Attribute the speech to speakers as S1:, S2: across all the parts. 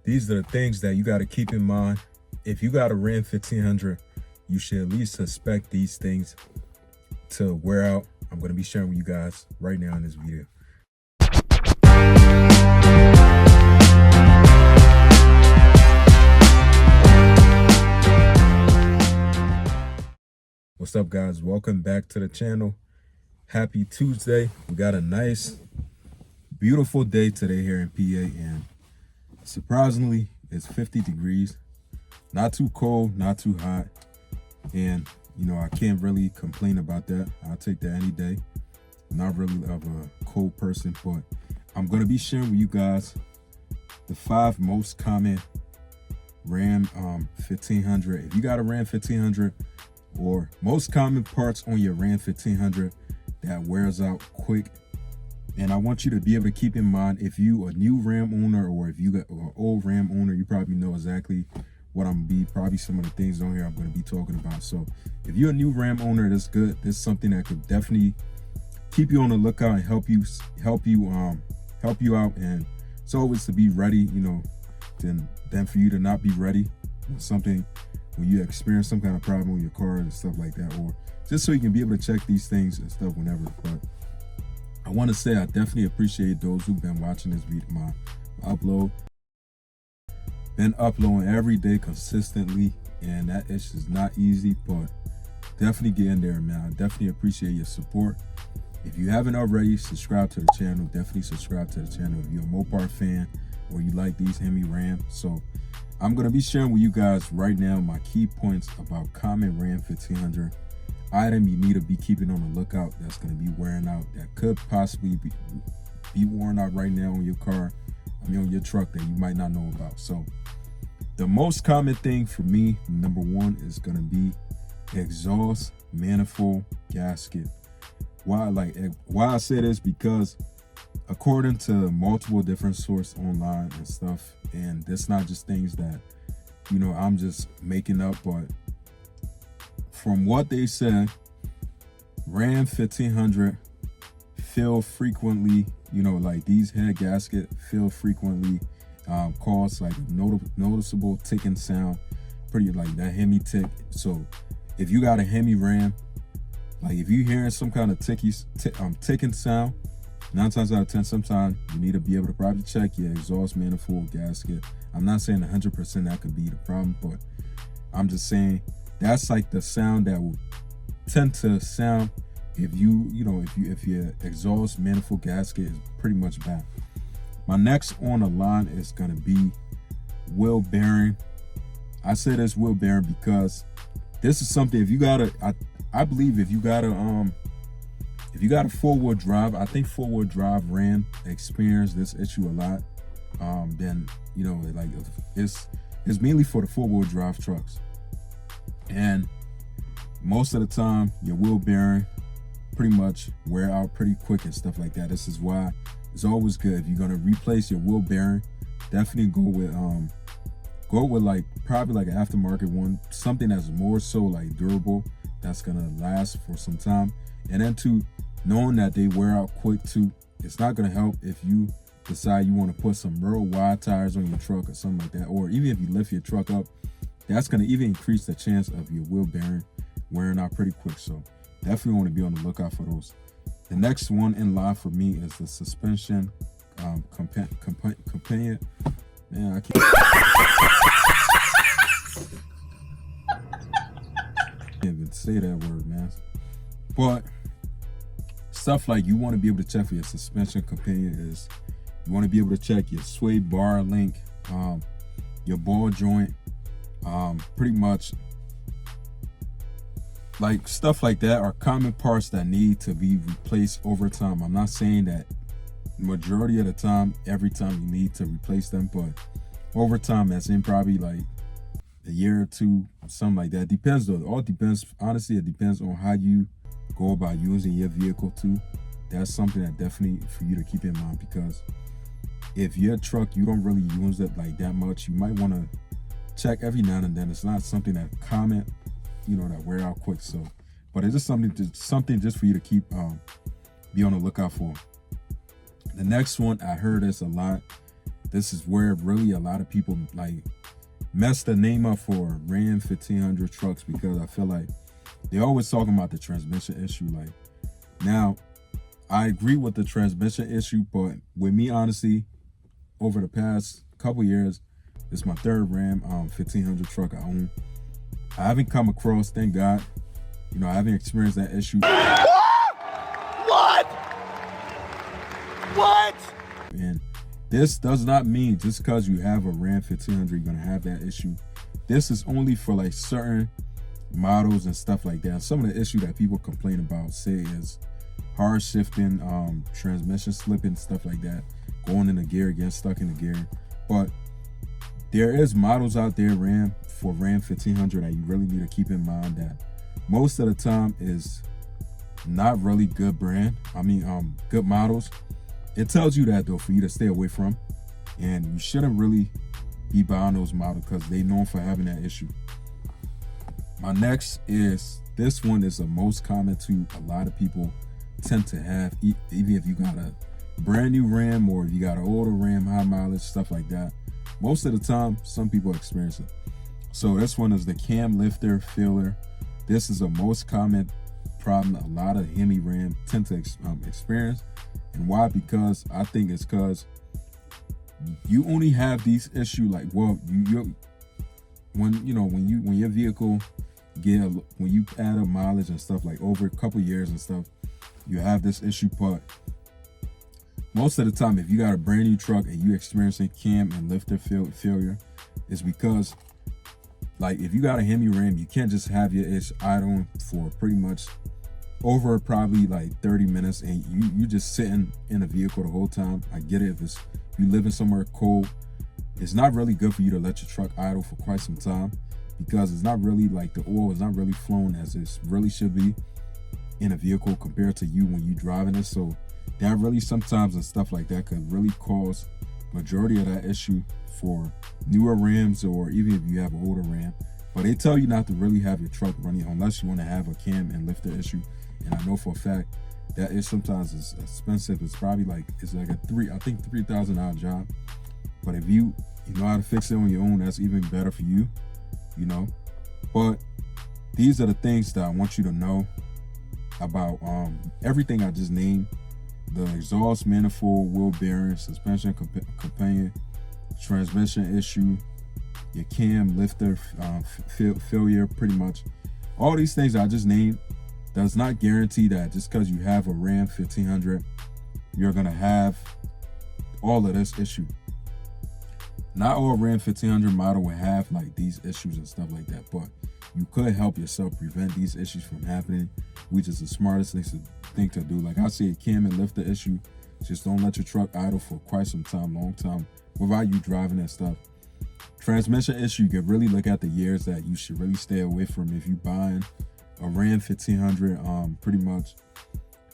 S1: These are the things that you got to keep in mind. If you got a Ram 1500, you should at least suspect these things to wear out. I'm going to be sharing with you guys right now in this video. What's up, guys? Welcome back to the channel. Happy Tuesday. We got a nice, beautiful day today here in PA, and surprisingly, it's 50 degrees. Not too cold, not too hot. And, you know, I can't really complain about that. I'll take that any day. I'm not really of a cold person, but I'm going to be sharing with you guys the 5 most common Ram 1500. If you got a Ram 1500, or most common parts on your Ram 1500 that wears out quick. And I want you to be able to keep in mind, if you a new Ram owner or if you got an old Ram owner, you probably know exactly what I'm gonna be, probably some of the things on here I'm going to be talking about. So if you're a new Ram owner, that's good. This is something that could definitely keep you on the lookout and help you out. And it's always to be ready, you know, than for you to not be ready with something when you experience some kind of problem with your car and stuff like that, or just so you can be able to check these things and stuff whenever. But I want to say I definitely appreciate those who've been watching this video, my upload. Been uploading every day consistently, and that is just not easy, but definitely get in there, man. I definitely appreciate your support. If you haven't already, subscribe to the channel. Definitely subscribe to the channel if you're a Mopar fan or you like these Hemi Ram. So I'm going to be sharing with you guys right now my key points about common Ram 1500 item you need to be keeping on the lookout that's going to be wearing out, that could possibly be worn out right now on your car, on your truck, that you might not know about. So the most common thing for me, number one, is going to be exhaust manifold gasket. Why I say this? Because according to multiple different sources online and stuff, and it's not just things that, you know, I'm just making up, but from what they said, Ram 1500 fill frequently, you know, like these head gasket fill frequently, cause like noticeable ticking sound, pretty like that Hemi tick. So if you got a Hemi Ram, like if you're hearing some kind of ticking sound, 9 times out of 10, sometimes you need to be able to probably check your exhaust manifold gasket. I'm not saying 100% that could be the problem, but I'm just saying that's like the sound that will tend to sound if if your exhaust manifold gasket is pretty much bad. My next on the line is gonna be wheel bearing. I say this wheel bearing because this is something, if you got I believe if you got a four-wheel drive, I think four-wheel drive Ram experience this issue a lot. Then, you know, like it's mainly for the four-wheel drive trucks. And most of the time, your wheel bearing pretty much wear out pretty quick and stuff like that. This is why it's always good, if you're gonna replace your wheel bearing, definitely go with like probably like an aftermarket one, something that's more so like durable, that's gonna last for some time. And then too, knowing that they wear out quick too, it's not gonna help if you decide you want to put some real wide tires on your truck or something like that, or even if you lift your truck up, that's gonna even increase the chance of your wheel bearing wearing out pretty quick. So definitely want to be on the lookout for those. The next one in line for me is the suspension companion. Man, I can't even say that word, man. But stuff like you want to be able to check for your suspension companion is, you want to be able to check your sway bar link, your ball joint, pretty much like stuff like that are common parts that need to be replaced over time. I'm not saying that majority of the time, every time you need to replace them, but over time, as in probably like a year or two, something like that. Depends though, it all depends. Honestly, it depends on how you go about using your vehicle too. That's something that definitely for you to keep in mind, because if your truck, you don't really use it like that much, you might want to check every now and then. It's not something that common, you know, that wear out quick. So, but it's just something just for you to keep be on the lookout for. The next one, I heard this a lot, This is where really a lot of people like mess the name up for Ram 1500 trucks, because I feel like they always talking about the transmission issue. Like, now I agree with the transmission issue, but with me, honestly, over the past couple years, it's my third Ram 1500 truck I own. I haven't come across, thank God, you know, I haven't experienced that issue. What? And this does not mean just because you have a Ram 1500, you're gonna have that issue. This is only for like certain models and stuff like that. Some of the issue that people complain about, say, is hard shifting, transmission slipping, stuff like that, going in the gear, getting stuck in the gear. But there is models out there Ram 1500 that you really need to keep in mind that most of the time is not really good brand. I mean, good models. It tells you that though, for you to stay away from, and you shouldn't really be buying those models because they known for having that issue. My next is, this one is the most common to a lot of people tend to have, even if you got a brand new Ram or if you got an older Ram, high mileage, stuff like that. Most of the time, some people experience it. So this one is the cam lifter failure. This is the most common problem a lot of Hemi Ram tend to experience. And why? Because I think it's because you only have these issues like, well, when your vehicle when you add up mileage and stuff, like over a couple years and stuff, you have this issue. But most of the time, if you got a brand new truck and you experiencing cam and lifter failure, it's because, like, if you got a Hemi Ram, you can't just have your ish idle for pretty much over probably like 30 minutes and you just sitting in a vehicle the whole time. I get it, if you living somewhere cold, it's not really good for you to let your truck idle for quite some time, because it's not really like, the oil is not really flowing as it really should be in a vehicle compared to you when you driving it. So that really sometimes and stuff like that could really cause majority of that issue for newer Rams, or even if you have an older Ram. But they tell you not to really have your truck running unless you want to have a cam and lifter issue. And I know for a fact that it sometimes is expensive. It's probably like, it's like a $3,000 job. But if you know how to fix it on your own, that's even better for you, you know. But these are the things that I want you to know about everything I just named: the exhaust manifold, wheel bearing, suspension companion, transmission issue, your cam lifter failure. Pretty much all these things I just named does not guarantee that just because you have a Ram 1500 you're gonna have all of this issue. Not all Ram 1500 model will have like these issues and stuff like that, but you could help yourself prevent these issues from happening, which is the smartest thing to do. Like I say, a cam and lifter issue, just don't let your truck idle for quite some time, long time, without you driving and stuff. Transmission issue, you can really look at the years that you should really stay away from if you buying a Ram 1500. Pretty much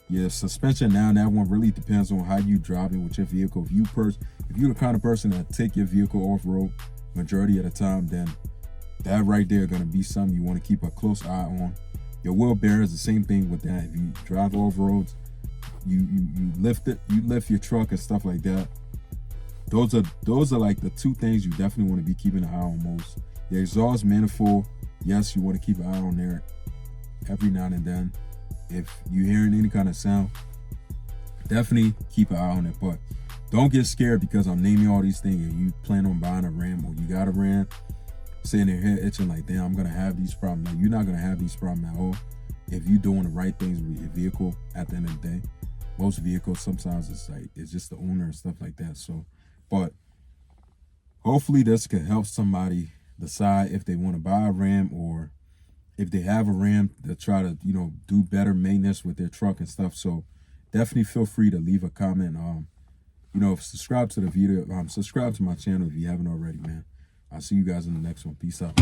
S1: your suspension, now that one really depends on how you driving with your vehicle. If you're the kind of person that take your vehicle off-road majority of the time, then that right there gonna be something you want to keep a close eye on. Your wheel bearing is the same thing with that. If you drive off roads, you lift your truck and stuff like that. Those are like the two things you definitely want to be keeping an eye on most. The exhaust manifold, yes, you want to keep an eye on there every now and then. If you're hearing any kind of sound, definitely keep an eye on it. But don't get scared because I'm naming all these things and you plan on buying a Ram, or you got a Ram, sitting there head itching like, damn, I'm gonna have these problems. Like, you're not gonna have these problems at all if you're doing the right things with your vehicle. At the end of the day, most vehicles, sometimes it's just the owner and stuff like that. So, but hopefully this could help somebody decide if they want to buy a Ram, or if they have a Ram, to try to, do better maintenance with their truck and stuff. So definitely feel free to leave a comment. Subscribe to the video. Subscribe to my channel if you haven't already, man. I'll see you guys in the next one. Peace out.